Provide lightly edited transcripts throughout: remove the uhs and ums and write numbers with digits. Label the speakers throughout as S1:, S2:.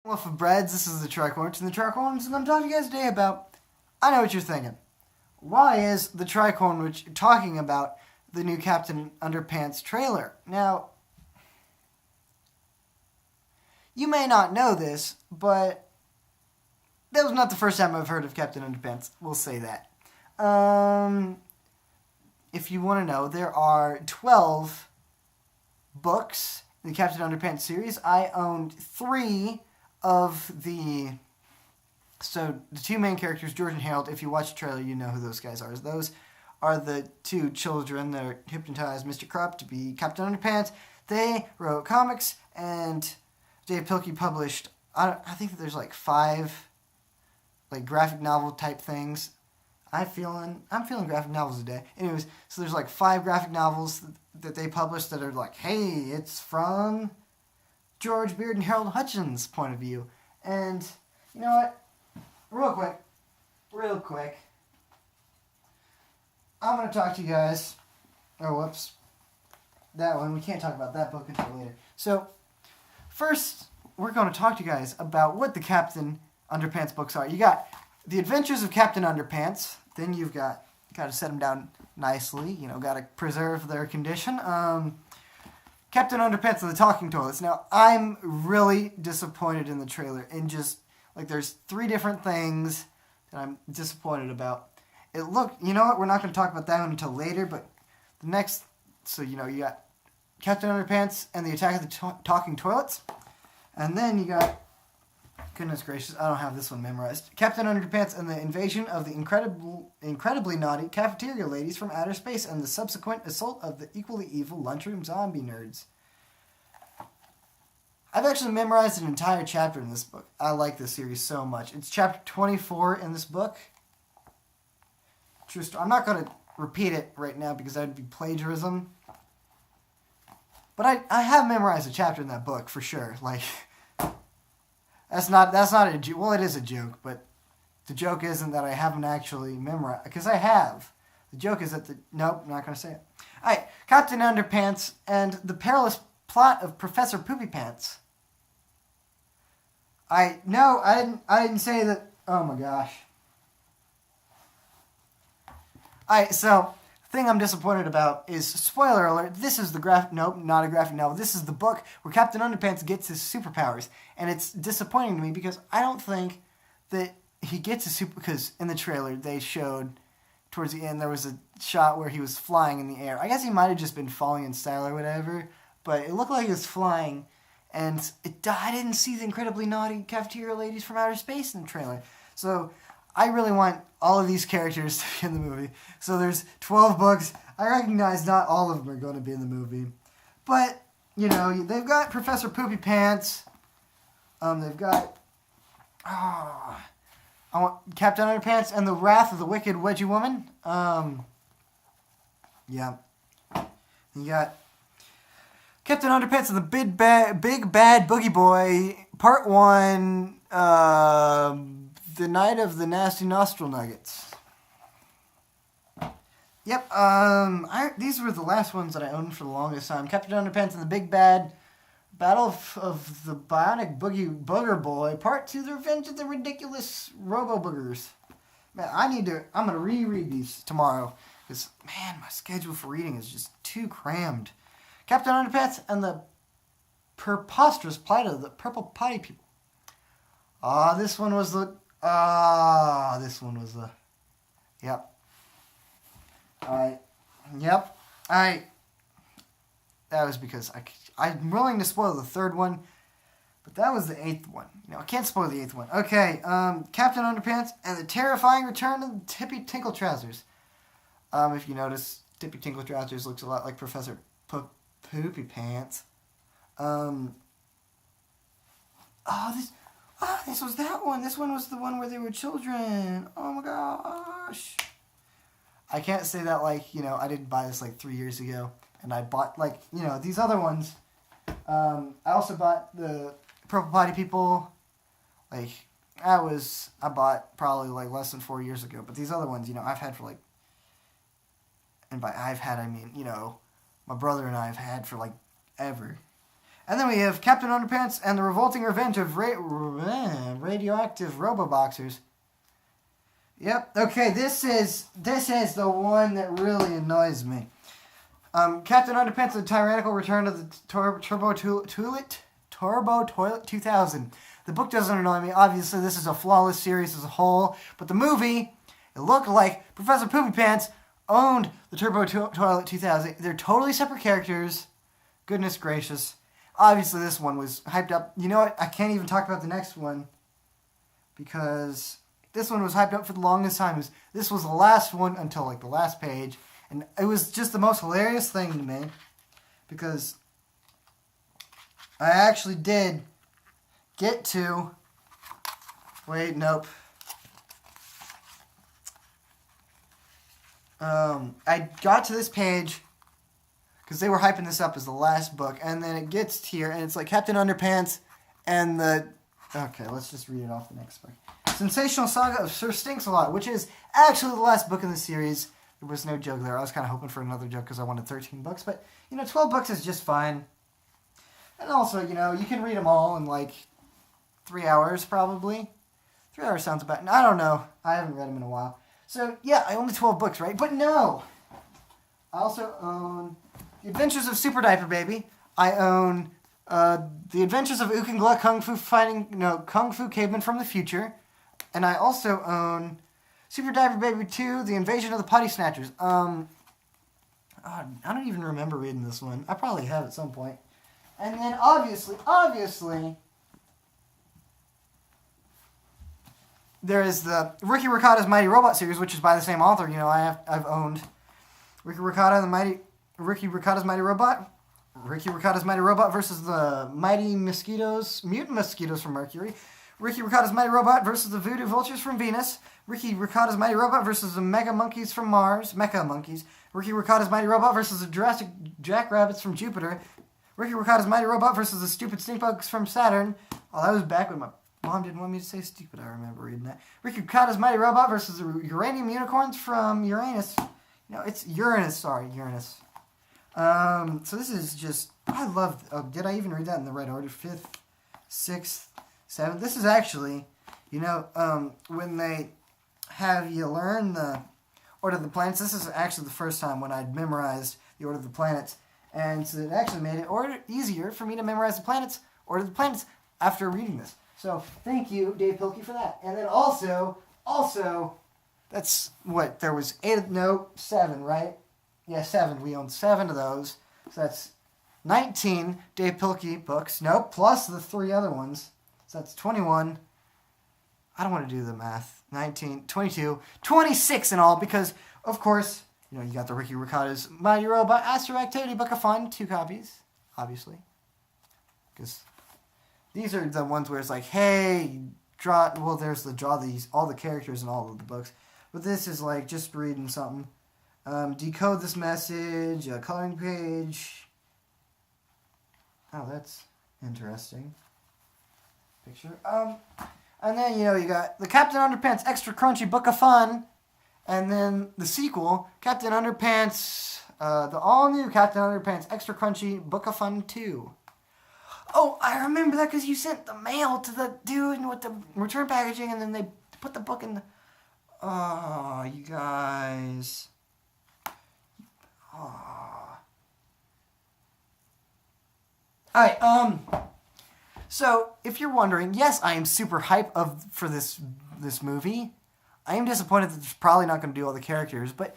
S1: Loaf of breads, this is the Tricorns, and the Tricorns, and I'm talking to you guys today about, I know what you're thinking. Why is the Tricorn which talking about the new Captain Underpants trailer? Now, you may not know this, but that was not the first time I've heard of Captain Underpants. We'll say that. If you want to know, there are 12 books in the Captain Underpants series. I owned 3 of the... So, the 2 main characters, George and Harold, if you watch the trailer, you know who those guys are. Those are the 2 children that hypnotized Mr. Krupp to be Captain Underpants. They wrote comics, and Dave Pilkey published, I think that there's like 5 like graphic novel type things. I'm feeling graphic novels today. Anyways, so there's like 5 graphic novels that they published that are like, hey, it's from George Beard and Harold Hutchins' point of view. And you know what? Real quick, I'm going to talk to you guys. Oh, whoops. That one, we can't talk about that book until later. So, first, we're going to talk to you guys about what the Captain Underpants books are. You got The Adventures of Captain Underpants. Then you've got to set them down nicely. Got to preserve their condition. Captain Underpants and the Talking Toilets. Now, I'm really disappointed in the trailer. And just, there's 3 different things that I'm disappointed about. You know what? We're not going to talk about that one until later, but the next, you got Captain Underpants and the Attack of the Talking Toilets. And then you got, goodness gracious, I don't have this one memorized. Captain Underpants and the Invasion of the Incredibly Naughty Cafeteria Ladies from Outer Space and the Subsequent Assault of the Equally Evil Lunchroom Zombie Nerds. I've actually memorized an entire chapter in this book. I like this series so much. It's chapter 24 in this book. I'm not going to repeat it right now because that would be plagiarism. But I have memorized a chapter in that book for sure. That's not a joke. Well, it is a joke, but the joke isn't that I haven't actually memorized, because I have. The joke is that nope, I'm not going to say it. All right, Captain Underpants and the Perilous Plot of Professor Poopy Pants. I didn't say that. Oh my gosh. Alright, so, the thing I'm disappointed about is, spoiler alert, this is not a graphic novel, this is the book where Captain Underpants gets his superpowers. And it's disappointing to me because I don't think that he gets his because in the trailer they showed, towards the end, there was a shot where he was flying in the air. I guess he might have just been falling in style or whatever, but it looked like he was flying, and I didn't see the Incredibly Naughty Cafeteria Ladies from Outer Space in the trailer. So, I really want all of these characters to be in the movie. So there's 12 books. I recognize not all of them are going to be in the movie. But, they've got Professor Poopy Pants. They've got... I want Captain Underpants and the Wrath of the Wicked Wedgie Woman. Yeah. You got Captain Underpants and the Big Bad Boogie Boy, Part 1, The Night of the Nasty Nostril Nuggets. Yep, these were the last ones that I owned for the longest time. Captain Underpants and the Big Bad Battle of the Bionic Booger Boy, Part 2, The Revenge of the Ridiculous Robo-Boogers. Man, I'm going to reread these tomorrow, because, man, my schedule for reading is just too crammed. Captain Underpants and the Preposterous Plight of the Purple Potty People. This one was the... Yep. Alright. Yep. Alright. That was because I'm willing to spoil the 3rd one, but that was the 8th one. I can't spoil the 8th one. Okay, Captain Underpants and the Terrifying Return of Tippy Tinkle Trousers. If you notice, Tippy Tinkle Trousers looks a lot like Professor Poopy Pants. This was that one. This one was the one where they were children. Oh my gosh. I can't say that I didn't buy this 3 years ago. And I bought, these other ones. I also bought the Purple Potty People. I bought probably less than 4 years ago. But these other ones, I've had for and by I've had, I mean, my brother and I have had for ever. And then we have Captain Underpants and the Revolting Revenge of Radioactive Robo-Boxers. Yep. Okay, this is the one that really annoys me. Captain Underpants: The Tyrannical Return of the Turbo Toilet 2000. The book doesn't annoy me. Obviously, this is a flawless series as a whole. But the movie, it looked like Professor Poopy Pants owned the Turbo Toilet 2000. They're totally separate characters. Goodness gracious. Obviously, this one was hyped up. You know what? I can't even talk about the next one because this one was hyped up for the longest time. This was the last one until like the last page. And it was just the most hilarious thing to me because I actually did get to... Wait, nope. I got to this page because they were hyping this up as the last book. And then it gets here and it's like Captain Underpants and the... Okay, let's just read it off the next book. Sensational Saga of Sir Stinks-A-Lot, which is actually the last book in the series. There was no joke there. I was kind of hoping for another joke because I wanted 13 books. But, 12 books is just fine. And also, you can read them all in like 3 hours probably. 3 hours sounds about... I don't know. I haven't read them in a while. So, yeah, I own the 12 books, right? But no! I also own The Adventures of Super Diaper Baby. I own The Adventures of Ook and Gluck Kung Fu Caveman from the Future. And I also own Super Diaper Baby 2, The Invasion of the Potty Snatchers. I don't even remember reading this one. I probably have at some point. And then obviously, there is the Ricky Ricotta's Mighty Robot series, which is by the same author. I've owned Ricky Ricotta's Mighty Robot. Ricky Ricotta's Mighty Robot versus the Mutant Mosquitoes from Mercury. Ricky Ricotta's Mighty Robot versus the Voodoo Vultures from Venus. Ricky Ricotta's Mighty Robot versus the Mega Monkeys from Mars. Mecha Monkeys. Ricky Ricotta's Mighty Robot versus the Jurassic Jackrabbits from Jupiter. Ricky Ricotta's Mighty Robot versus the Stupid Stink Bugs from Saturn. Oh, that was back when my mom didn't want me to say stupid. I remember reading that. Ricky Ricotta's Mighty Robot versus the Uranium Unicorns from Uranus. It's Uranus. Sorry, Uranus. So this is just... I love... Oh, did I even read that in the right order? 5th, 6th, 7th. This is actually... when they have you learn the Order of the Planets, this is actually the first time when I'd memorized the Order of the Planets. And so it actually made it easier for me to memorize the planets, Order of the Planets, after reading this. So thank you, Dave Pilkey, for that. And then also, that's what, there was 7, right? Yeah, 7. We own 7 of those. So that's 19 Dave Pilkey books. Nope, plus the 3 other ones. So that's 21. I don't want to do the math. 19, 22, 26 in all because, of course, you got the Ricky Ricotta's Mighty Robot Astro Activity Book of Fun, 2 copies, obviously. Because these are the ones where it's like, hey, there's all the characters in all of the books. But this is like just reading something. Decode this message, a coloring page. Oh, that's interesting. Picture. And then, you got the Captain Underpants Extra Crunchy Book of Fun. And then the sequel, Captain Underpants, the all-new Captain Underpants Extra Crunchy Book of Fun 2. Oh, I remember that because you sent the mail to the dude with the return packaging and then they put the book in the... Oh, you guys. Oh. Alright, so, if you're wondering, yes, I am super hype for this movie. I am disappointed that it's probably not going to do all the characters, but,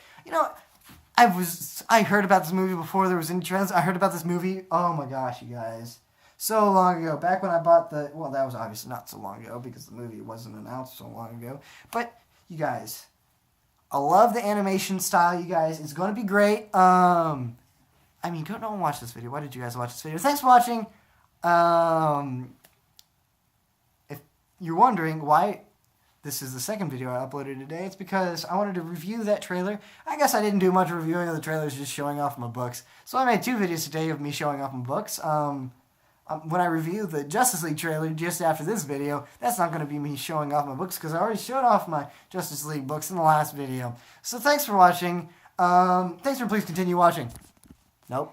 S1: I heard about this movie before there was any trends. I heard about this movie, oh my gosh, you guys, so long ago. Back when I bought that was obviously not so long ago because the movie wasn't announced so long ago. But, you guys, I love the animation style, you guys. It's going to be great. Go and watch this video. Why did you guys watch this video? Thanks for watching. If you're wondering why this is the second video I uploaded today, it's because I wanted to review that trailer. I guess I didn't do much reviewing of the trailers, just showing off my books. So I made 2 videos today of me showing off my books. When I review the Justice League trailer just after this video, that's not going to be me showing off my books because I already showed off my Justice League books in the last video. So thanks for watching. Thanks for please continue watching. Nope.